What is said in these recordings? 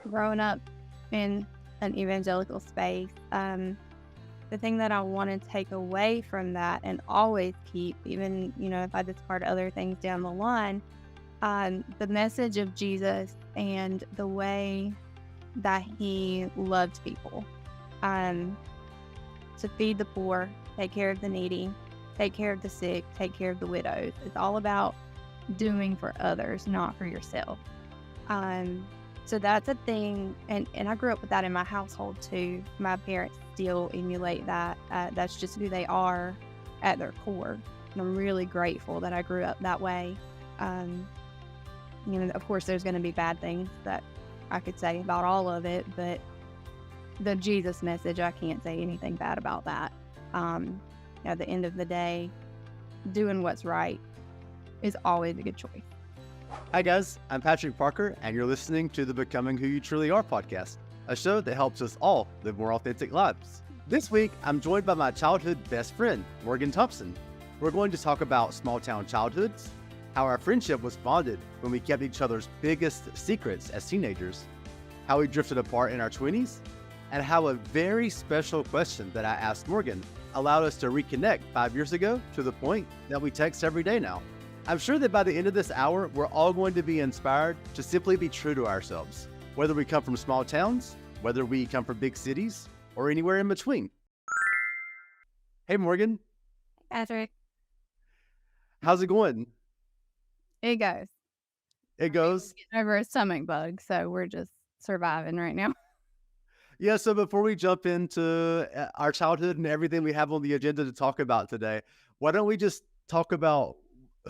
growing up in an evangelical space, the thing that I want to take away from that and always keep, even, if I discard other things down the line, the message of Jesus and the way that he loved people, um, to feed the poor, take care of the needy, take care of the sick, take care of the widows. It's all about doing for others, not for yourself. Um, so that's a thing, and I grew up with that in my household too. My parents still emulate that. That's just who they are at their core, and I'm really grateful that I grew up that way. Um, of course, there's going to be bad things that I could say about all of it, but the Jesus message, I can't say anything bad about that. At the end of the day, doing what's right is always a good choice. Hi guys, I'm Patrick Parker, and you're listening to the Becoming Who You Truly Are podcast, a show that helps us all live more authentic lives. This week, I'm joined by my childhood best friend, Morgan Thompson. We're going to talk about small town childhoods, how our friendship was bonded when we kept each other's biggest secrets as teenagers, how we drifted apart in our 20s, and how a very special question that I asked Morgan allowed us to reconnect 5 years ago to the point that we text every day now. I'm sure that by the end of this hour, we're all going to be inspired to simply be true to ourselves, whether we come from small towns, whether we come from big cities, or anywhere in between. Hey, Morgan. Patrick, How's it going? it goes. It goes? Getting over a stomach bug, so we're just surviving right now. Yeah, so before we jump into our childhood and everything we have on the agenda to talk about today, why don't we just talk about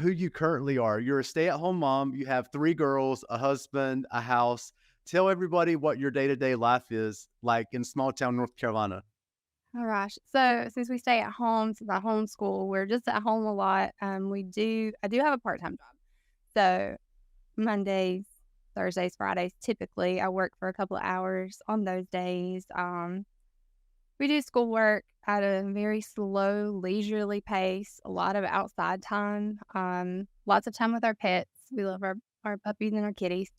who you currently are? You're a stay-at-home mom. You have 3 girls, a husband, a house. Tell everybody what your day-to-day life is like in small town North Carolina. Oh gosh. So since we stay at home, since I homeschool, we're just at home a lot. I do have a part-time job. So Mondays, Thursdays, Fridays, typically I work for a couple of hours on those days. We do schoolwork at a very slow, leisurely pace, a lot of outside time, lots of time with our pets. We love our puppies and our kitties.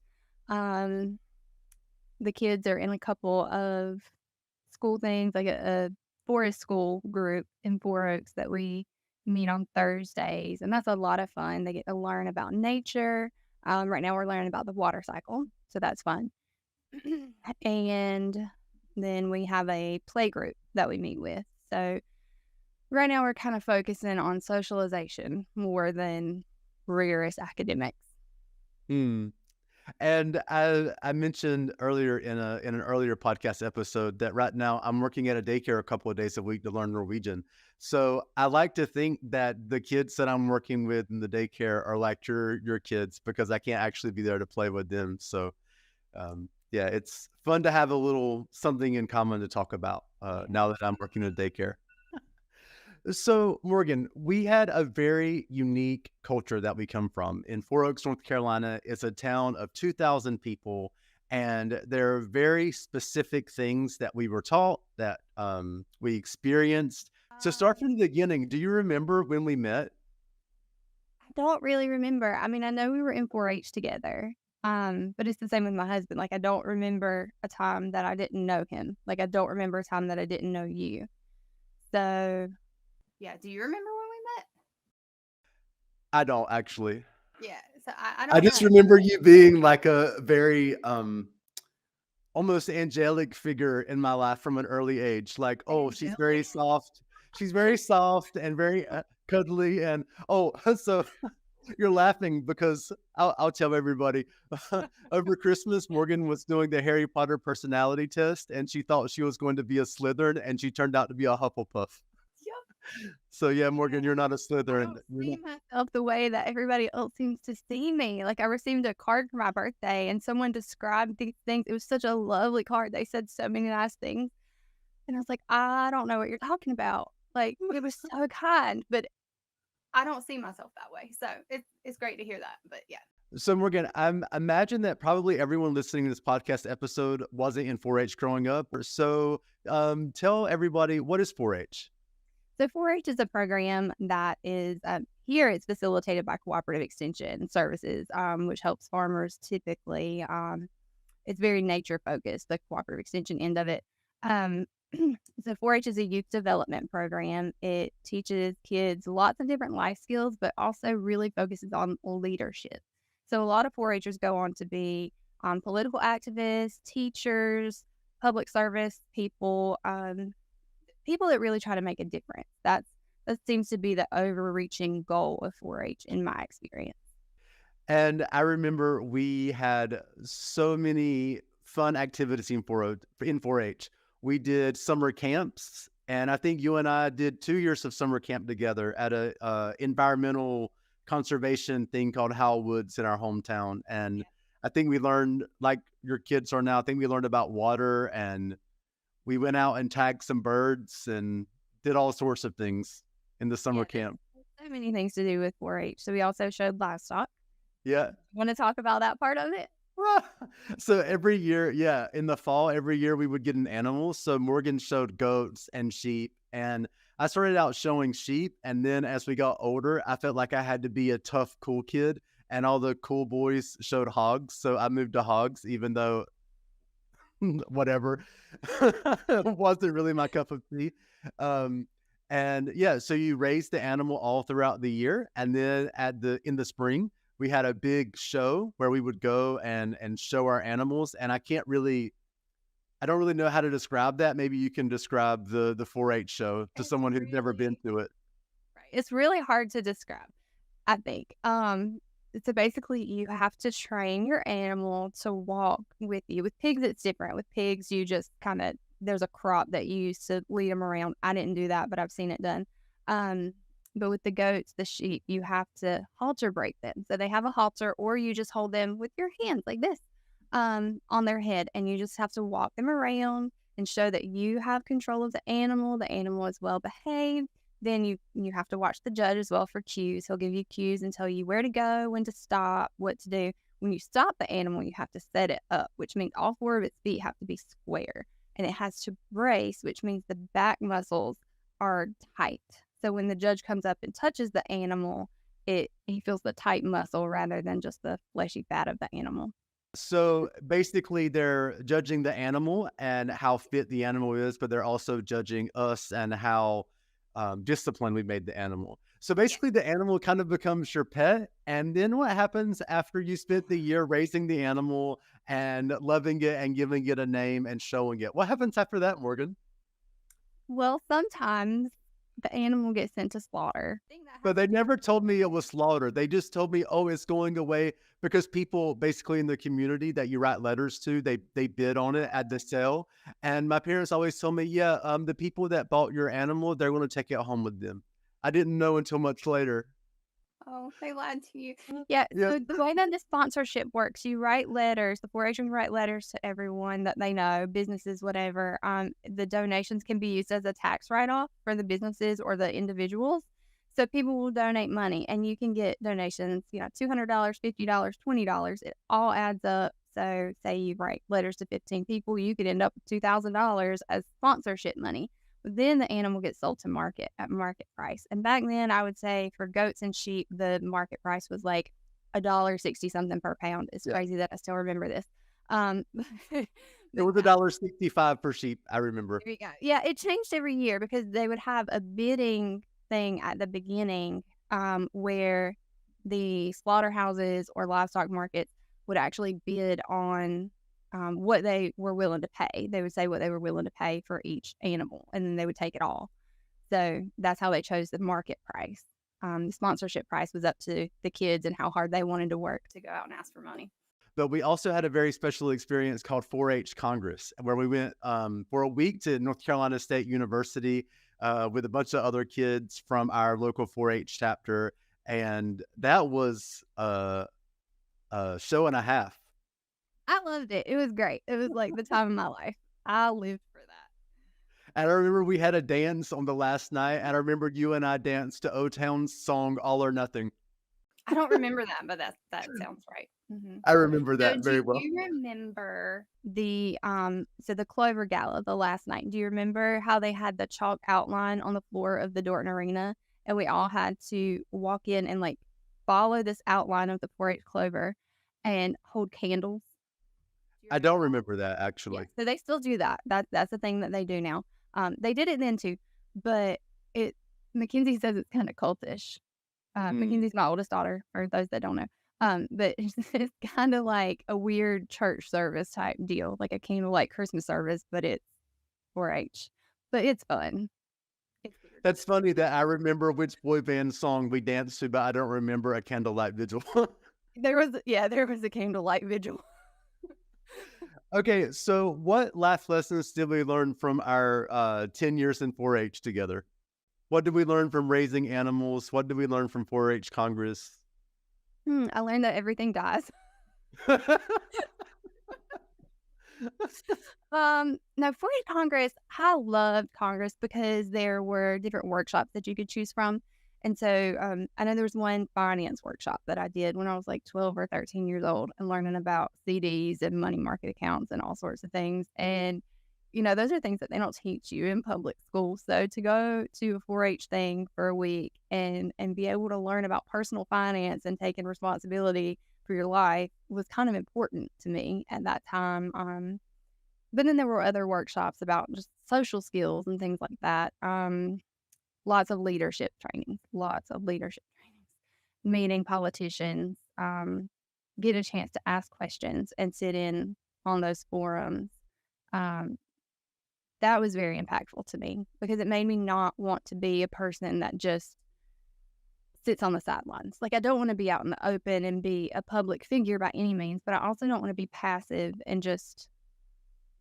Um, the kids are in a couple of school things, like a forest school group in Four Oaks that we meet on Thursdays, and that's a lot of fun. They get to learn about nature. Right now we're learning about the water cycle, so that's fun. And then we have a play group that we meet with. So right now we're kind of focusing on socialization more than rigorous academics. Hmm. And I mentioned earlier in an earlier podcast episode that right now I'm working at a daycare a couple of days a week to learn Norwegian. So I like to think that the kids that I'm working with in the daycare are like your kids because I can't actually be there to play with them. So yeah, it's fun to have a little something in common to talk about now that I'm working at a daycare. So, Morgan, we had a very unique culture that we come from. In Four Oaks, North Carolina, it's a town of 2,000 people, and there are very specific things that we were taught that we experienced. So, start from the beginning. Do you remember when we met? I don't really remember. I mean, I know we were in 4-H together, but it's the same with my husband. Like, I don't remember a time that I didn't know him. Like, I don't remember a time that I didn't know you. So, yeah. Do you remember when we met? I don't actually. Yeah. So I I don't just know. remember you being like a very almost angelic figure in my life from an early age. Like, oh, she's very Angelic. soft. She's very soft and very cuddly. And oh, so you're laughing because I'll tell everybody over Christmas, Morgan was doing the Harry Potter personality test and she thought she was going to be a Slytherin and she turned out to be a Hufflepuff. Yep. So yeah, Morgan, you're not a I Slytherin. don't You're see not. myself the way that everybody else seems to see me. Like, I received a card for my birthday and someone described these things. It was such a lovely card. They said so many nice things. And I was like, I don't know what you're talking about. Like, it was so kind, but I don't see myself that way. So it's great to hear that. But yeah. So Morgan, I'm imagine that probably everyone listening to this podcast episode wasn't in 4-H growing up. So tell everybody, what is 4-H? So 4-H is a program that is here. It's facilitated by Cooperative Extension Services, which helps farmers typically it's very nature focused, the cooperative extension end of it. Um, so 4-H is a youth development program. It teaches kids lots of different life skills, but also really focuses on leadership. So a lot of 4-Hers go on to be political activists, teachers, public service people, people that really try to make a difference. That seems to be the overreaching goal of 4-H in my experience. And I remember we had so many fun activities in 4-H. We did summer camps, and I think you and I did 2 years of summer camp together at a environmental conservation thing called Howell Woods in our hometown. And Yeah. I think we learned, like your kids are now, I think we learned about water, and we went out and tagged some birds and did all sorts of things in the summer Yeah, camp. there's so many things to do with 4-H. So we also showed livestock. Yeah. Want to talk about that part of it? So every year, yeah, in the fall, every year we would get an animal. So Morgan showed goats and sheep, and I started out showing sheep. And then as we got older, I felt like I had to be a tough, cool kid, and all the cool boys showed hogs. So I moved to hogs, even though whatever wasn't really my cup of tea. Um, and yeah, so you raise the animal all throughout the year, and then in the spring we had a big show where we would go and show our animals. And I don't really know how to describe that. Maybe you can describe the 4-H show to It's someone who's never been really to it. right. It's really hard to describe, I think. So basically, you have to train your animal to walk with you. With pigs, it's different. With pigs, you just kind of there's a crop that you use to lead them around. I didn't do that, but I've seen it done. Um, but with the goats, the sheep, you have to halter break them. So they have a halter, or you just hold them with your hands like this, on their head, and you just have to walk them around and show that you have control of the animal. The animal is well behaved. Then you have to watch the judge as well for cues. He'll give you cues and tell you where to go, when to stop, what to do. When you stop the animal, you have to set it up, which means all 4 of its feet have to be square. And it has to brace, which means the back muscles are tight. So when the judge comes up and touches the animal, he feels the tight muscle rather than just the fleshy fat of the animal. So basically, they're judging the animal and how fit the animal is, but they're also judging us and how disciplined we made the animal. So basically, the animal kind of becomes your pet. And then what happens after you spent the year raising the animal and loving it and giving it a name and showing it? What happens after that, Morgan? Well, sometimes the animal gets sent to slaughter. Thing that But they happens never told me it was slaughtered. They just told me, oh, it's going away because people basically in the community that you write letters to, they bid on it at the sale. And my parents always told me, yeah, the people that bought your animal, they're going to take it home with them. I didn't know until much later. Oh, they lied to you. Yeah, Yeah. so the way that the sponsorship works, you write letters, the 4-Hers write letters to everyone that they know, businesses, whatever. The donations can be used as a tax write-off for the businesses or the individuals. So people will donate money, and you can get donations, $200, $50, $20. It all adds up. So say you write letters to 15 people, you could end up with $2,000 as sponsorship money. Then the animal gets sold to market at market price. And back then, I would say for goats and sheep, the market price was like $1.60 something per pound. It's Yeah. crazy that I still remember this. Um, but It was $1.65 per sheep, I remember. there you go. Yeah, it changed every year because they would have a bidding thing at the beginning, where the slaughterhouses or livestock markets would actually bid on what they were willing to pay. They would say what they were willing to pay for each animal, and then they would take it all. So that's how they chose the market price. The sponsorship price was up to the kids and how hard they wanted to work to go out and ask for money. But we also had a very special experience called 4-H Congress, where we went for a week to North Carolina State University with a bunch of other kids from our local 4-H chapter. And that was a show and a half. I loved it. It was great. It was like the time of my life. I lived for that. And I remember we had a dance on the last night. And I remember you and I danced to O-Town's song All or Nothing. I don't remember that, but that sounds right. Mm-hmm. I remember So that very do well. you remember the Clover Gala the last night? Do you remember how they had the chalk outline on the floor of the Dorton Arena, and we all had to walk in and like follow this outline of the 4-H Clover and hold candles I don't remember that Yeah, actually. so they still do that. That's the thing that they do now. They did it then too, but it Mackenzie says it's kind of cultish. Mm. Mackenzie's my oldest daughter, for those that don't know. But it's kind of like a weird church service type deal, like a candlelight Christmas service, but it's 4-H. But it's fun. It's weird. That's funny that I remember which boy band song we danced to, but I don't remember a candlelight vigil. There was a candlelight vigil. Okay, so what life lessons did we learn from our 10 years in 4-H together? What did we learn from raising animals? What did we learn from 4-H Congress? I learned that everything dies. No, for Congress, I loved Congress because there were different workshops that you could choose from. And so I know there was one finance workshop that I did when I was like 12 or 13 years old and learning about CDs and money market accounts and all sorts of things. And, those are things that they don't teach you in public school. So to go to a 4-H thing for a week and be able to learn about personal finance and taking responsibility for your life was kind of important to me at that time. But then there were other workshops about just social skills and things like that. Lots of leadership trainings, meeting politicians, get a chance to ask questions and sit in on those forums. Um, that was very impactful to me because it made me not want to be a person that just sits on the sidelines. Like, I don't want to be out in the open and be a public figure by any means, but I also don't want to be passive and just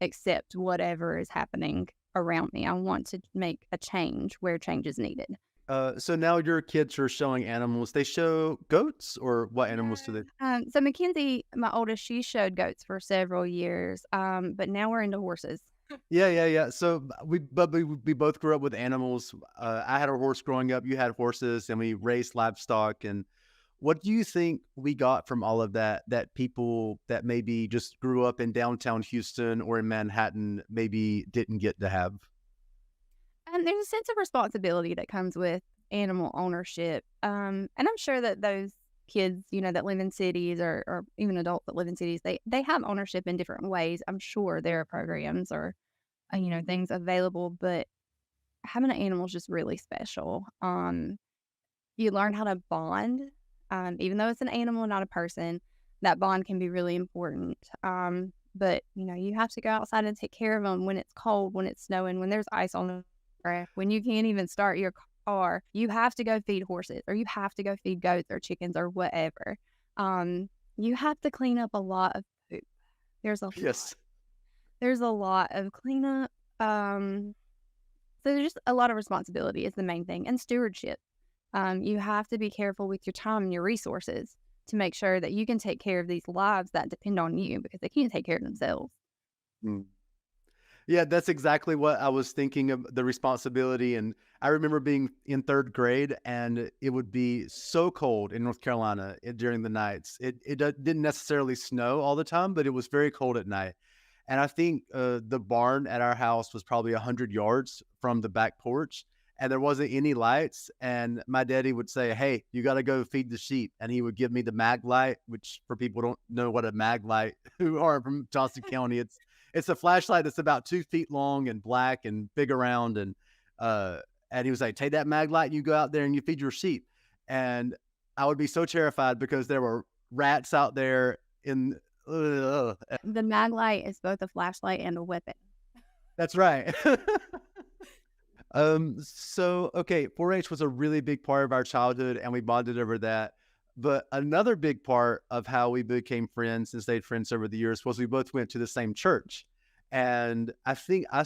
accept whatever is happening around me. I want to make a change where change is needed. So now your kids are showing animals. They show goats or what animals do No. they? So Mackenzie, my oldest, she showed goats for several years, but now we're into horses. Yeah, yeah, yeah. So we both grew up with animals. I had a horse growing up. You had horses, and we raised livestock. And what do you think we got from all of that? That people that maybe just grew up in downtown Houston or in Manhattan maybe didn't get to have. And there's a sense of responsibility that comes with animal ownership. And I'm sure that those kids, that live in cities or even adults that live in cities, they have ownership in different ways. I'm sure there are programs or, things available, but having an animal is just really special. You learn how to bond, even though it's an animal, not a person. That bond can be really important. But you have to go outside and take care of them when it's cold, when it's snowing, when there's ice on the ground, when you can't even start your car. You have to go feed horses, or you have to go feed goats or chickens or whatever. You have to clean up a lot of poop. There's a lot. Yes. There's a lot of cleanup. So there's just a lot of responsibility is the main thing, and stewardship. You have to be careful with your time and your resources to make sure that you can take care of these lives that depend on you because they can't take care of themselves. Mm. Yeah, that's exactly what I was thinking of, the responsibility. And I remember being in third grade, and it would be so cold in North Carolina during the nights. Didn't necessarily snow all the time, but it was very cold at night. And I think the barn at our house was probably 100 yards from the back porch, and there wasn't any lights. And my daddy would say, "Hey, you got to go feed the sheep." And he would give me the mag light, which for people who don't know what a mag light who are from Johnson County, it's a flashlight that's about 2 feet long and black and big around. And he was like, "Take that mag light and you go out there and you feed your sheep." And I would be so terrified because there were rats out there in. The mag light is both a flashlight and a weapon. That's right. So okay, 4-H was a really big part of our childhood and we bonded over that. But another big part of how we became friends and stayed friends over the years was we both went to the same church. And I think I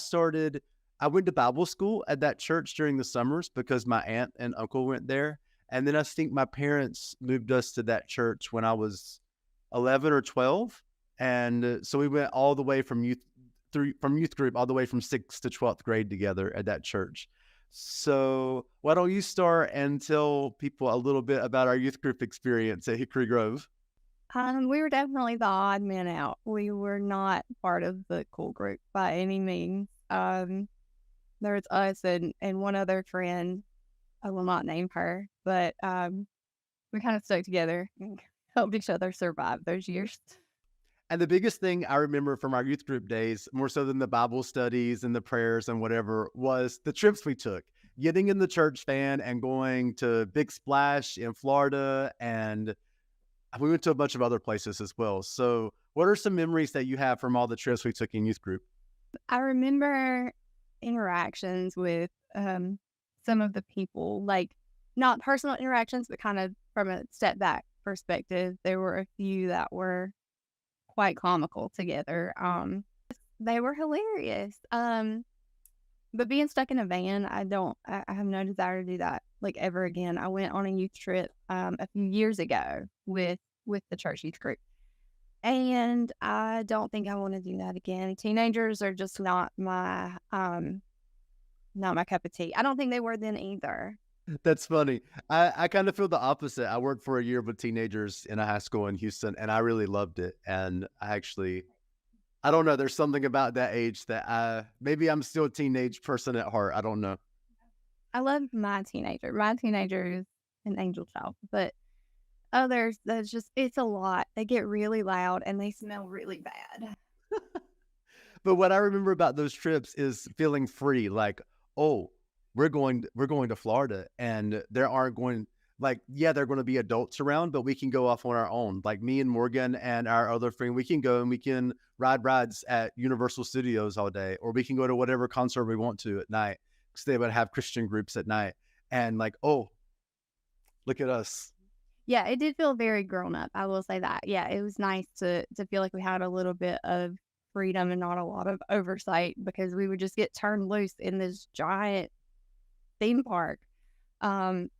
went to Bible school at that church during the summers because my aunt and uncle went there. And then I think my parents moved us to that church when I was 11 or 12. And so we went all the way from youth group all the way from 6th to 12th grade together at that church. So why don't you start and tell people a little bit about our youth group experience at Hickory Grove? We were definitely the odd man out. We were not part of the cool group by any means. There was us and one other friend. I will not name her, but we kind of stuck together and helped each other survive those years. And the biggest thing I remember from our youth group days, more so than the Bible studies and the prayers and whatever, was the trips we took. Getting in the church van and going to Big Splash in Florida, and we went to a bunch of other places as well. So, what are some memories that you have from all the trips we took in youth group? I remember interactions with some of the people, like not personal interactions, but kind of from a step back perspective. There were a few that were quite comical together. They were hilarious. But being stuck in a van, I have no desire to do that like ever again. I went on a youth trip a few years ago with the church youth group. And I don't think I want to do that again. Teenagers are just not my cup of tea. I don't think they were then either. That's funny. I kind of feel the opposite. I worked for a year with teenagers in a high school in Houston, and I really loved it. And I don't know, there's something about that age that maybe I'm still a teenage person at heart. I don't know. I love my teenager. My teenager is an angel child, but others, it's a lot. They get really loud and they smell really bad. But what I remember about those trips is feeling free, like, oh, we're going to Florida, and there aren't going like, yeah, there are going to be adults around, but we can go off on our own. Like me and Morgan and our other friend, we can go and we can ride rides at Universal Studios all day, or we can go to whatever concert we want to at night, because they would have Christian groups at night. And like, oh, look at us. Yeah, it did feel very grown up. I will say that. Yeah, it was nice to feel like we had a little bit of freedom and not a lot of oversight, because we would just get turned loose in this giant theme park. Um,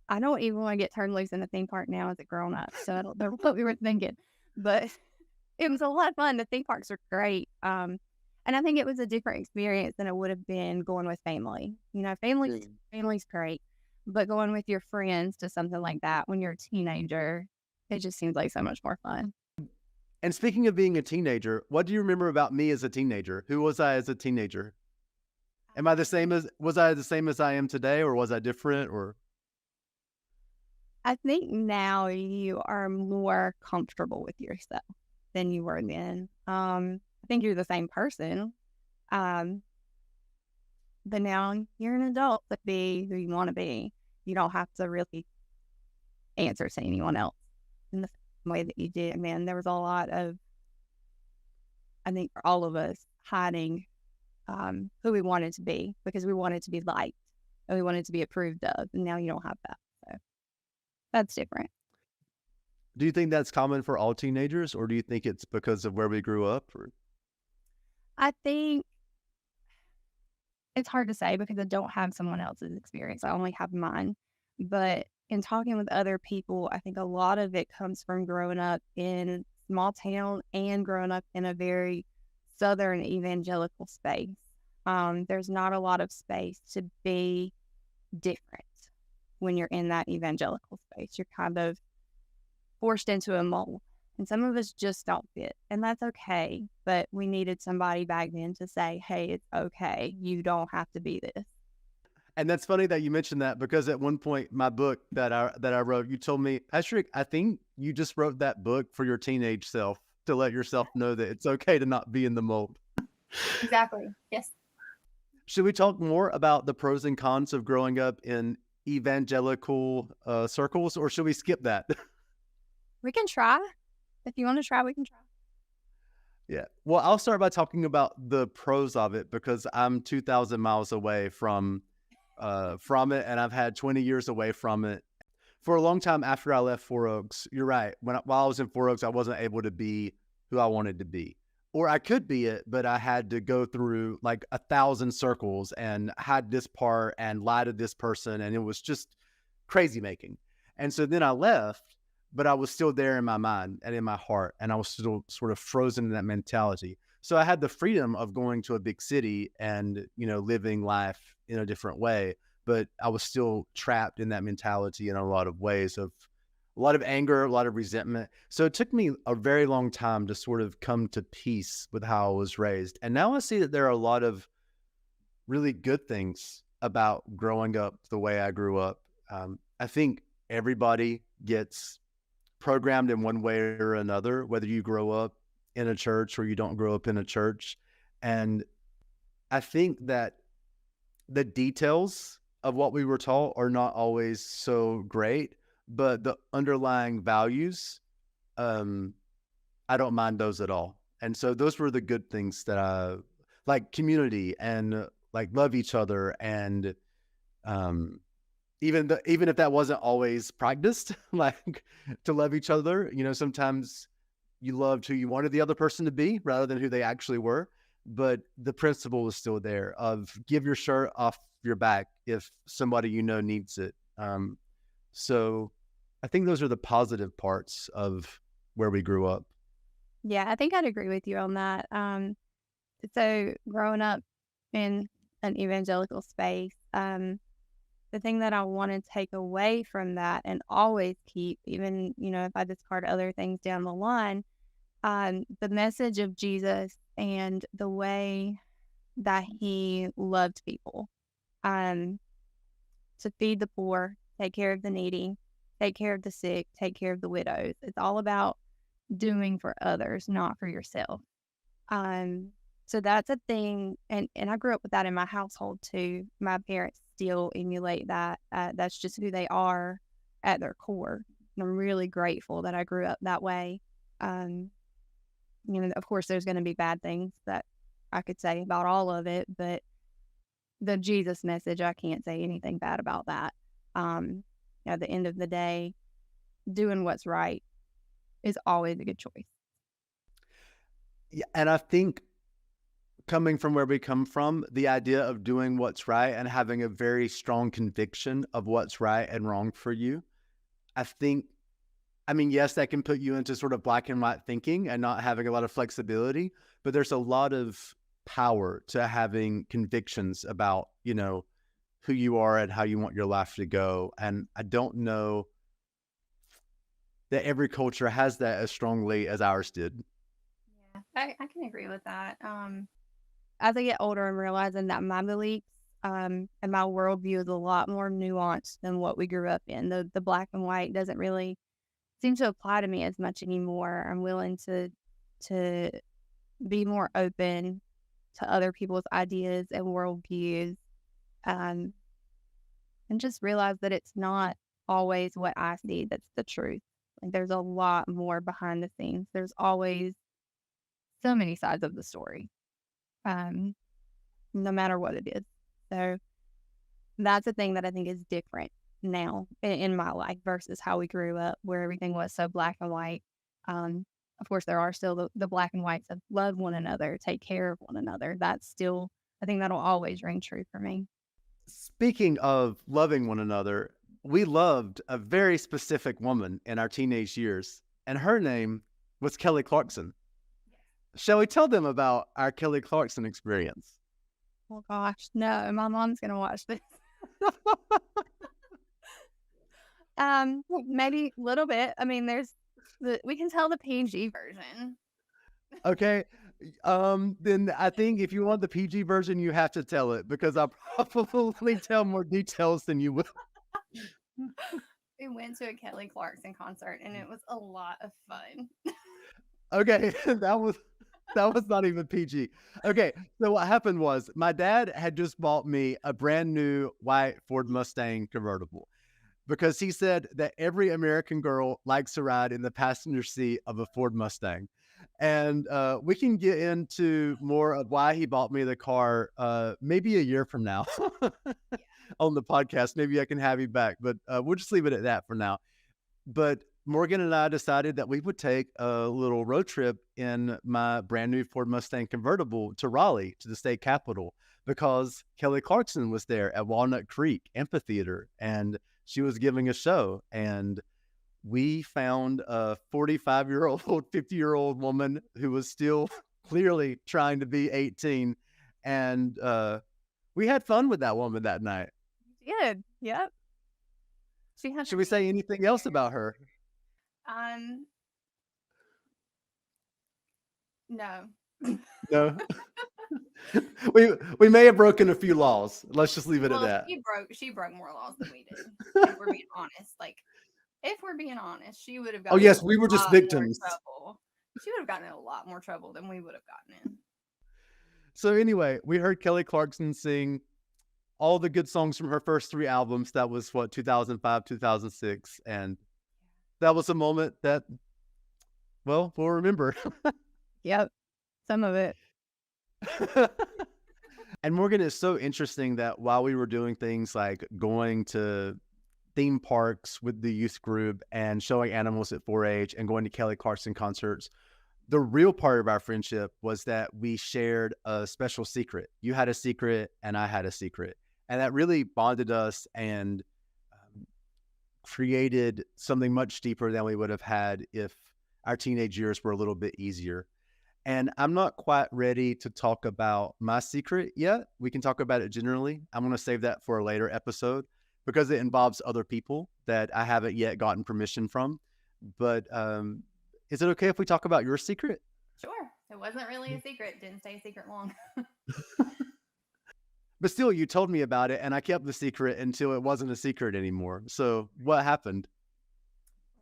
I don't even want to get turned loose in a theme park now as a grown up. So I don't know what we were thinking, but it was a lot of fun. The theme parks are great. And I think it was a different experience than it would have been going with family. You know, family's great, but going with your friends to something like that when you're a teenager, it just seems like so much more fun. And speaking of being a teenager, what do you remember about me as a teenager? Who was I as a teenager? Was I the same as I am today, or was I different, or? I think now you are more comfortable with yourself than you were then. I think you're the same person, um, but now you're an adult to be who you want to be. You don't have to really answer to anyone else in the same way that you did. Man, there was a lot of, I think, for all of us hiding who we wanted to be, because we wanted to be liked and we wanted to be approved of. And now you don't have that. So that's different. Do you think that's common for all teenagers, or do you think it's because of where we grew up? Or? I think it's hard to say because I don't have someone else's experience. I only have mine. But in talking with other people, I think a lot of it comes from growing up in small town and growing up in a very Southern evangelical space. There's not a lot of space to be different when you're in that evangelical space. You're kind of forced into a mold. And some of us just don't fit. And that's okay. But we needed somebody back then to say, hey, it's okay. You don't have to be this. And that's funny that you mentioned that, because at one point, my book that I wrote, you told me, Patrick, I think you just wrote that book for your teenage self, to let yourself know that it's okay to not be in the mold. Exactly. Yes. Should we talk more about the pros and cons of growing up in evangelical circles, or should we skip that? We can try. If you want to try, we can try. Yeah. Well, I'll start by talking about the pros of it, because I'm 2,000 miles away from it, and I've had 20 years away from it. For a long time after I left Four Oaks, you're right. While I was in Four Oaks, I wasn't able to be who I wanted to be. Or I could be it, but I had to go through like 1,000 circles and hide this part and lie to this person. And it was just crazy making. And so then I left, but I was still there in my mind and in my heart. And I was still sort of frozen in that mentality. So I had the freedom of going to a big city and, living life in a different way. But I was still trapped in that mentality in a lot of ways, of a lot of anger, a lot of resentment. So it took me a very long time to sort of come to peace with how I was raised. And now I see that there are a lot of really good things about growing up the way I grew up. I think everybody gets programmed in one way or another, whether you grow up in a church or you don't grow up in a church. And I think that the details of what we were taught are not always so great, but the underlying values, um, I don't mind those at all. And so those were the good things that I like community and like love each other and um even if that wasn't always practiced, like to love each other, sometimes you loved who you wanted the other person to be rather than who they actually were. But the principle was still there of give your shirt off your back if somebody needs it. So I think those are the positive parts of where we grew up. Yeah, I think I'd agree with you on that. So growing up in an evangelical space, the thing that I want to take away from that and always keep, even, if I discard other things down the line, the message of Jesus and the way that he loved people, um, to feed the poor, take care of the needy, take care of the sick, take care of the widows. It's all about doing for others, not for yourself. Um, so that's a thing, and I grew up with that in my household too. My parents still emulate that. That's just who they are at their core. And I'm really grateful that I grew up that way. Um, of course, there's going to be bad things that I could say about all of it, but the Jesus message, I can't say anything bad about that. At the end of the day, doing what's right is always a good choice. Yeah, and I think coming from where we come from, the idea of doing what's right and having a very strong conviction of what's right and wrong for you, I think, I mean, yes, that can put you into sort of black and white thinking and not having a lot of flexibility, but there's a lot of power to having convictions about, who you are and how you want your life to go. And I don't know that every culture has that as strongly as ours did. Yeah, I can agree with that. As I get older, I'm realizing that my beliefs and my worldview is a lot more nuanced than what we grew up in. The black and white doesn't really seem to apply to me as much anymore. I'm willing to be more open to other people's ideas and worldviews, um, and just realize that it's not always what I see that's the truth. Like there's a lot more behind the scenes. There's always so many sides of the story, no matter what it is. So that's a thing that I think is different now in my life versus how we grew up, where everything was so black and white. Of course, there are still the black and whites of love one another, take care of one another. That's still, I think that'll always ring true for me. Speaking of loving one another, we loved a very specific woman in our teenage years, and her name was Kelly Clarkson. Shall we tell them about our Kelly Clarkson experience? Oh gosh, no, my mom's gonna watch this. Maybe a little bit. I mean, we can tell the PG version. Okay. Then I think if you want the PG version, you have to tell it because I'll probably tell more details than you will. We went to a Kelly Clarkson concert and it was a lot of fun. Okay, that was not even PG. Okay, so what happened was my dad had just bought me a brand new white Ford Mustang convertible because he said that every American girl likes to ride in the passenger seat of a Ford Mustang. And we can get into more of why he bought me the car maybe a year from now on the podcast. Maybe I can have you back, but we'll just leave it at that for now. But Morgan and I decided that we would take a little road trip in my brand new Ford Mustang convertible to Raleigh, to the state capitol, because Kelly Clarkson was there at Walnut Creek Amphitheater and she was giving a show. And we found a 45-year-old, 50-year-old woman who was still clearly trying to be 18. And we had fun with that woman that night. Good. Yep. Should we say anything else about her? No. No. we may have broken a few laws. Let's just leave it at that. She broke more laws than we did. If we're being honest, she would have got. Oh yes, we were just victims. She would have gotten in a lot more trouble than we would have gotten in. So anyway, we heard Kelly Clarkson sing all the good songs from her first 3 albums. That was what, 2005, 2006, and that was a moment that, well, we'll remember. Yep, some of it. And Morgan, it's so interesting that while we were doing things like going to theme parks with the youth group and showing animals at 4-H and going to Kelly Clarkson concerts, the real part of our friendship was that we shared a special secret. You had a secret and I had a secret. And that really bonded us and created something much deeper than we would have had if our teenage years were a little bit easier. And I'm not quite ready to talk about my secret yet. We can talk about it generally. I'm going to save that for a later episode because it involves other people that I haven't yet gotten permission from. But is it okay if we talk about your secret? Sure. It wasn't really a secret. It didn't stay a secret long. But still, you told me about it and I kept the secret until it wasn't a secret anymore. So what happened?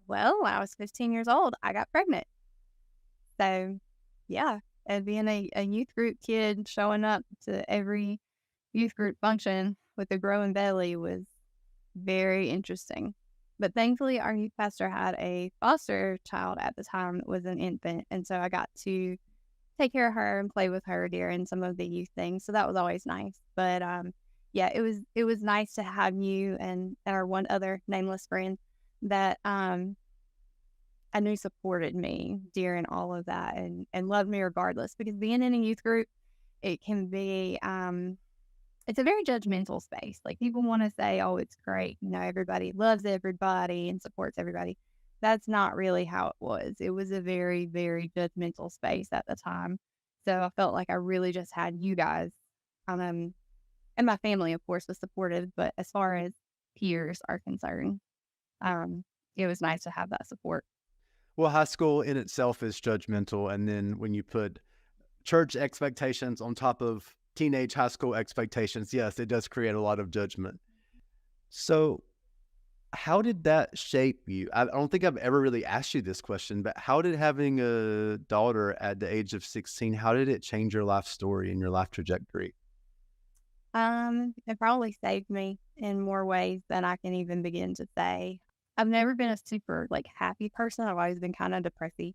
Well, when I was 15 years old, I got pregnant. So, yeah, and being a youth group kid showing up to every youth group function with a growing belly was very interesting. But thankfully, our youth pastor had a foster child at the time that was an infant. And so I got to take care of her and play with her during some of the youth things. So that was always nice. But yeah, it was nice to have you and our one other nameless friend that I knew supported me during all of that and loved me regardless. Because being in a youth group, it can be it's a very judgmental space. Like people want to say, oh, it's great. You know, everybody loves everybody and supports everybody. That's not really how it was. It was a very, very judgmental space at the time. So I felt like I really just had you guys. And my family, of course, was supportive. But as far as peers are concerned, it was nice to have that support. Well, high school in itself is judgmental. And then when you put church expectations on top of teenage high school expectations, yes, it does create a lot of judgment. So how did that shape you? I don't think I've ever really asked you this question, but how did having a daughter at the age of 16, how did it change your life story and your life trajectory? It probably saved me in more ways than I can even begin to say. I've never been a super like happy person. I've always been kind of depressy.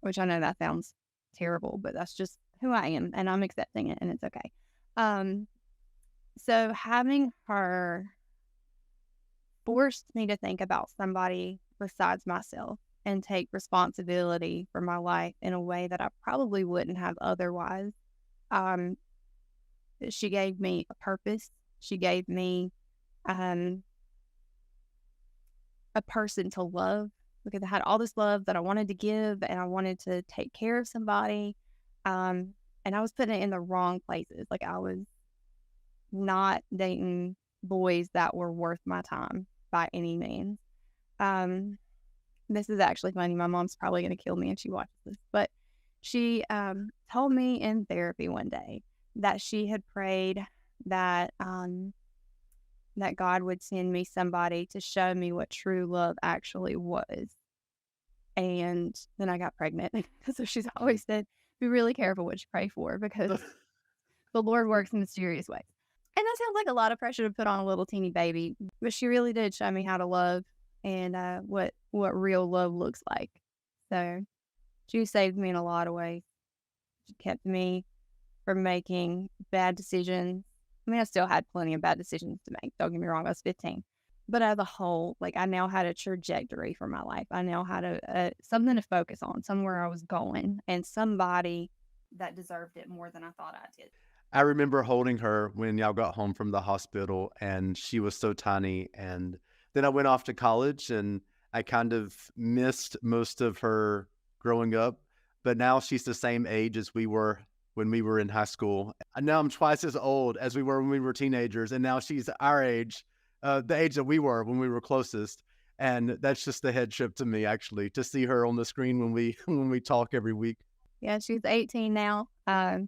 Which I know that sounds terrible, but that's just who I am and I'm accepting it and it's okay. So having her forced me to think about somebody besides myself and take responsibility for my life in a way that I probably wouldn't have otherwise. She gave me a purpose. She gave me a person to love because I had all this love that I wanted to give and I wanted to take care of somebody. And I was putting it in the wrong places. Like I was not dating boys that were worth my time by any means. This is actually funny. My mom's probably going to kill me if she watches this, but she told me in therapy one day that she had prayed that that God would send me somebody to show me what true love actually was. And then I got pregnant. So she's always said, be really careful what you pray for because the Lord works in mysterious ways. And that sounds like a lot of pressure to put on a little teeny baby, but she really did show me how to love and what real love looks like. So she saved me in a lot of ways. She kept me from making bad decisions. I mean, I still had plenty of bad decisions to make. Don't get me wrong, I was 15. But as a whole, like I now had a trajectory for my life. I now had a something to focus on, somewhere I was going, and somebody that deserved it more than I thought I did. I remember holding her when y'all got home from the hospital and she was so tiny. And then I went off to college and I kind of missed most of her growing up. But now she's the same age as we were when we were in high school. And now I'm twice as old as we were when we were teenagers. And now she's our age, the age that we were when we were closest. And that's just the head trip to me, actually, to see her on the screen when we talk every week. Yeah, she's 18 now,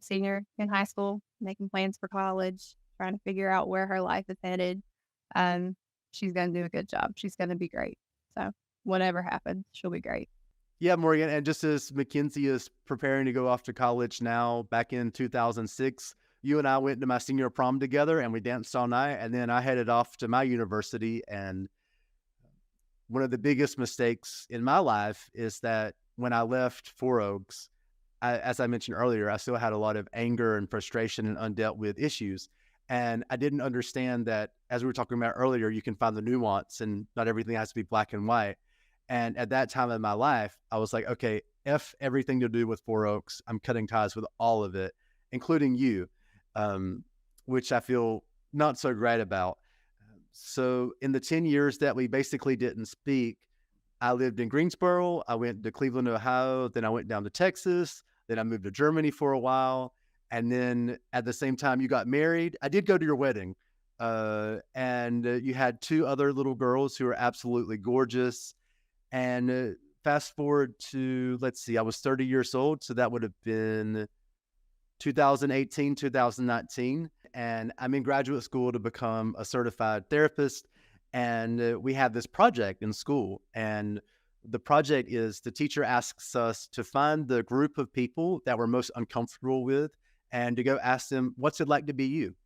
senior in high school, making plans for college, trying to figure out where her life is headed. She's going to do a good job. She's going to be great. So whatever happens, she'll be great. Yeah, Morgan, and just as Mackenzie is preparing to go off to college now, back in 2006, you and I went to my senior prom together and we danced all night. And then I headed off to my university. And one of the biggest mistakes in my life is that when I left Four Oaks, as I mentioned earlier, I still had a lot of anger and frustration and undealt with issues. And I didn't understand that, as we were talking about earlier, you can find the nuance and not everything has to be black and white. And at that time in my life, I was like, okay, F everything to do with Four Oaks. I'm cutting ties with all of it, including you, um, which I feel not so great about. So in the 10 years that we basically didn't speak, I lived in Greensboro. I went to Cleveland, Ohio. Then I went down to Texas. Then I moved to Germany for a while. And then at the same time, you got married. I did go to your wedding. And you had two other little girls who are absolutely gorgeous. And fast forward to, let's see, I was 30 years old. So that would have been 2018, 2019. And I'm in graduate school to become a certified therapist. And we have this project in school. And the project is the teacher asks us to find the group of people that we're most uncomfortable with and to go ask them, what's it like to be you?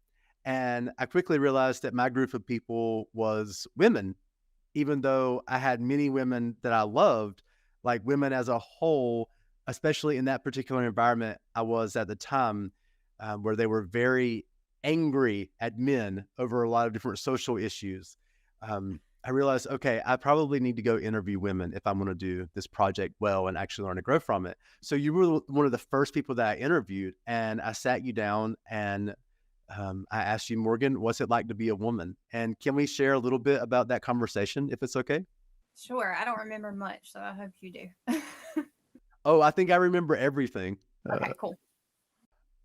And I quickly realized that my group of people was women, even though I had many women that I loved, like women as a whole, especially in that particular environment I was at the time, where they were very angry at men over a lot of different social issues. I realized, okay, I probably need to go interview women if I'm going to do this project well and actually learn to grow from it. So you were one of the first people that I interviewed, and I sat you down and I asked you, Morgan, what's it like to be a woman? And can we share a little bit about that conversation, if it's okay? Sure. I don't remember much, so I hope you do. Oh, I think I remember everything. Uh, Okay, cool.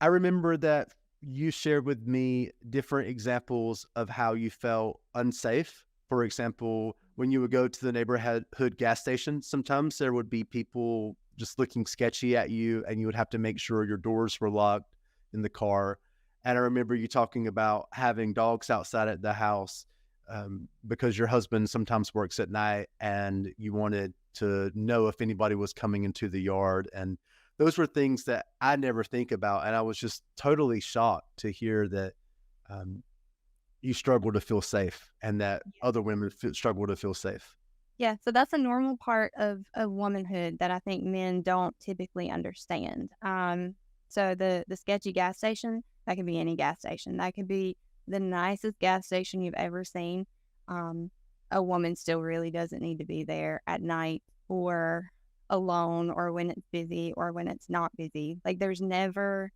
I remember that you shared with me different examples of how you felt unsafe. For example, when you would go to the neighborhood gas station, sometimes there would be people just looking sketchy at you, and you would have to make sure your doors were locked in the car. And I remember you talking about having dogs outside at the house, because your husband sometimes works at night and you wanted to know if anybody was coming into the yard. And those were things that I never think about. And I was just totally shocked to hear that you struggle to feel safe and that other women struggle to feel safe. Yeah, so that's a normal part of womanhood that I think men don't typically understand. So the sketchy gas station, that could be any gas station. That could be the nicest gas station you've ever seen. A woman still really doesn't need to be there at night or alone or when it's busy or when it's not busy. Like there's never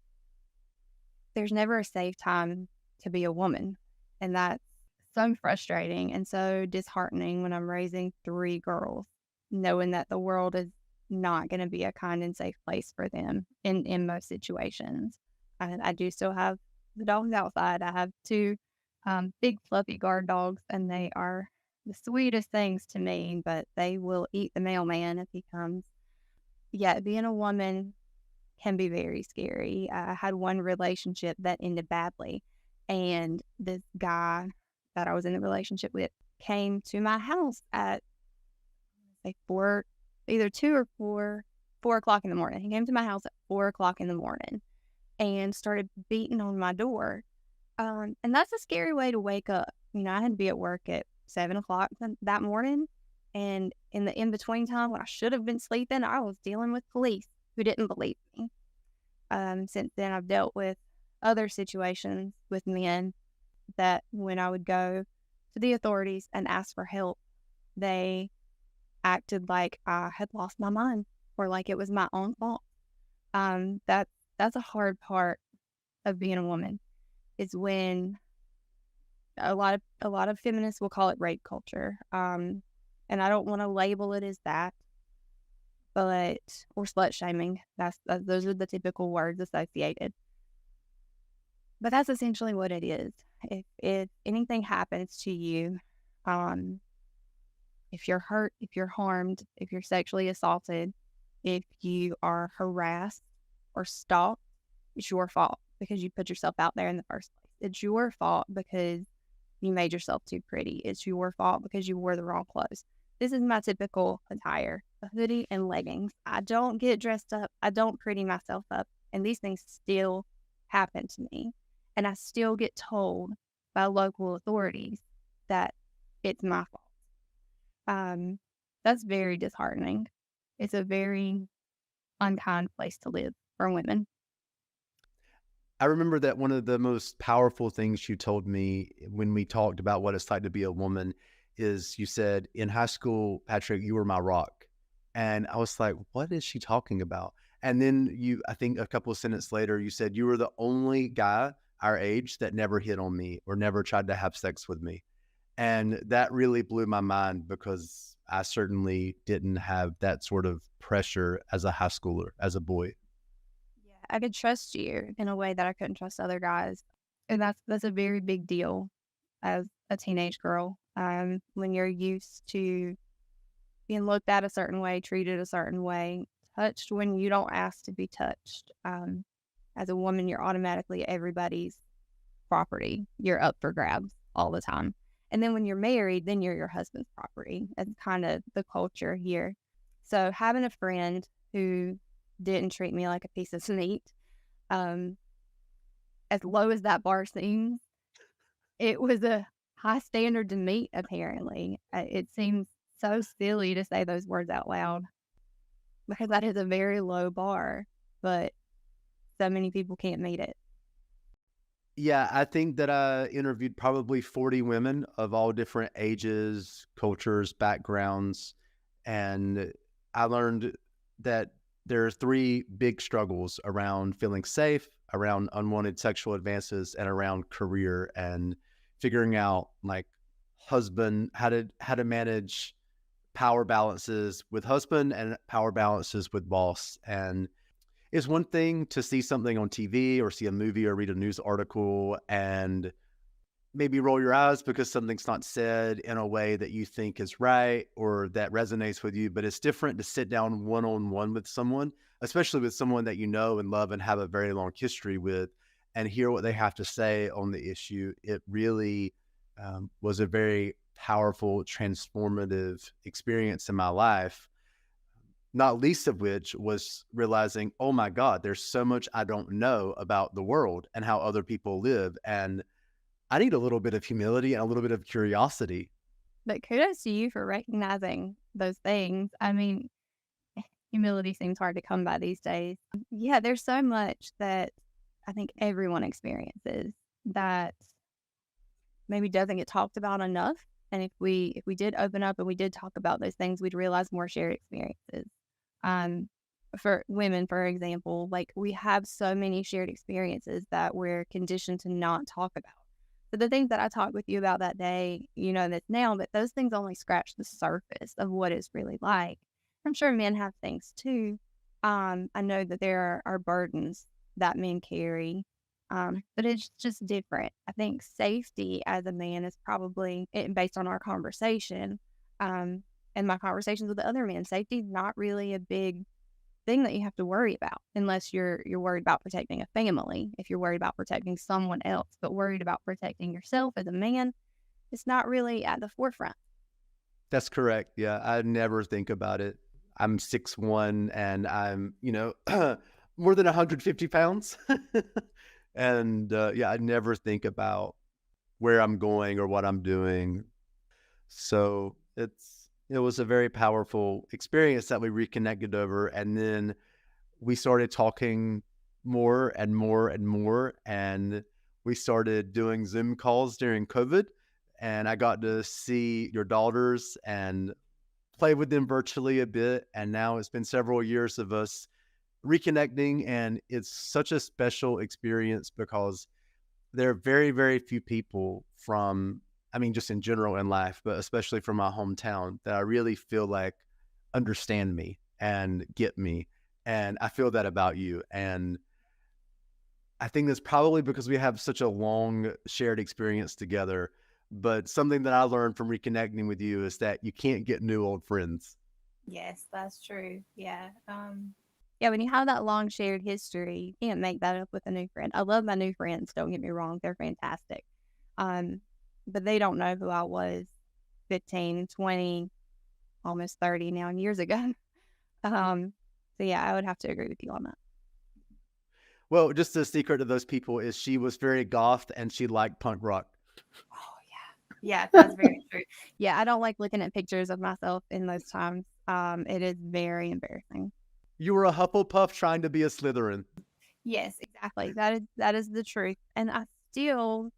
a safe time to be a woman. And that's so frustrating and so disheartening when I'm raising three girls, knowing that the world is not going to be a kind and safe place for them in most situations. I do still have the dogs outside. I have two big fluffy guard dogs, and they are the sweetest things to me, but they will eat the mailman if he comes. Yeah, being a woman can be very scary. I had one relationship that ended badly, and this guy that I was in a relationship with came to my house at like either 4 o'clock in the morning. He came to my house at 4 o'clock in the morning and started beating on my door. And that's a scary way to wake up. You know, I had to be at work at 7 o'clock that morning. And in the in-between time when I should have been sleeping, I was dealing with police who didn't believe me. Since then, I've dealt with other situations with men that when I would go to the authorities and ask for help, they acted like I had lost my mind or like it was my own fault. That's a hard part of being a woman is when a lot of feminists will call it rape culture. And I don't want to label it as that, but or slut shaming. Those are the typical words associated. But that's essentially what it is. If anything happens to you, if you're hurt, if you're harmed, if you're sexually assaulted, if you are harassed or stalked, it's your fault because you put yourself out there in the first place. It's your fault because you made yourself too pretty. It's your fault because you wore the wrong clothes. this is my typical attire, a hoodie and leggings. I don't get dressed up. I don't pretty myself up. And these things still happen to me. And I still get told by local authorities that it's my fault. That's very disheartening. It's a very unkind place to live for women. I remember that one of the most powerful things you told me when we talked about what it's like to be a woman is you said, in high school, Patrick, you were my rock. And I was like, what is she talking about? And then I think a couple of sentences later, you said you were the only guy our age that never hit on me or never tried to have sex with me. And that really blew my mind because I certainly didn't have that sort of pressure as a high schooler, as a boy. Yeah, I could trust you in a way that I couldn't trust other guys. And that's a very big deal as a teenage girl. When you're used to being looked at a certain way, treated a certain way, touched when you don't ask to be touched. As a woman, you're automatically everybody's property. You're up for grabs all the time. And then when you're married, then you're your husband's property. That's kind of the culture here. So having a friend who didn't treat me like a piece of meat, as low as that bar seems, it was a high standard to meet, apparently. It seems so silly to say those words out loud because that is a very low bar, but so many people can't meet it. Yeah, I think that I interviewed probably 40 women of all different ages, cultures, backgrounds, and I learned that there are three big struggles around feeling safe, around unwanted sexual advances, and around career and figuring out like how to manage power balances with husband and power balances with boss. And it's one thing to see something on TV or see a movie or read a news article and maybe roll your eyes because something's not said in a way that you think is right or that resonates with you. But it's different to sit down one-on-one with someone, especially with someone that you know and love and have a very long history with, and hear what they have to say on the issue. It really was a very powerful, transformative experience in my life. Not least of which was realizing, oh my God, there's so much I don't know about the world and how other people live. And I need a little bit of humility and a little bit of curiosity. But kudos to you for recognizing those things. I mean, humility seems hard to come by these days. Yeah, there's so much that I think everyone experiences that maybe doesn't get talked about enough. And if we did open up and we did talk about those things, we'd realize more shared experiences. Um, for women, for example, like we have so many shared experiences that we're conditioned to not talk about. So the things that I talked with you about that day, you know, that now, but those things only scratch the surface of what it's really like. I'm sure men have things too. I know that there are burdens that men carry, but it's just different. I think safety as a man is probably, based on our conversation, and my conversations with the other men, safety is not really a big thing that you have to worry about unless you're worried about protecting a family. If you're worried about protecting someone else, but worried about protecting yourself as a man, it's not really at the forefront. That's correct. Yeah, I never think about it. I'm 6'1" and I'm, more than 150 pounds. And yeah, I never think about where I'm going or what I'm doing. So it was a very powerful experience that we reconnected over. And then we started talking more and more and more. And we started doing Zoom calls during COVID. And I got to see your daughters and play with them virtually a bit. And now it's been several years of us reconnecting. And it's such a special experience because there are very, very few people just in general in life, but especially from my hometown, that I really feel like understand me and get me. And I feel that about you. And I think that's probably because we have such a long shared experience together. But something that I learned from reconnecting with you is that you can't get new old friends. Yes, that's true. Yeah. Yeah, when you have that long shared history, you can't make that up with a new friend. I love my new friends, don't get me wrong. They're fantastic. But they don't know who I was 15, 20, almost 30 now, years ago. So yeah, I would have to agree with you on that. Well, just the secret of those people is she was very goth and she liked punk rock. Oh yeah. Yeah, that's very true. Yeah, I don't like looking at pictures of myself in those times. It is very embarrassing. You were a Hufflepuff trying to be a Slytherin. Yes, exactly. That is the truth. And I still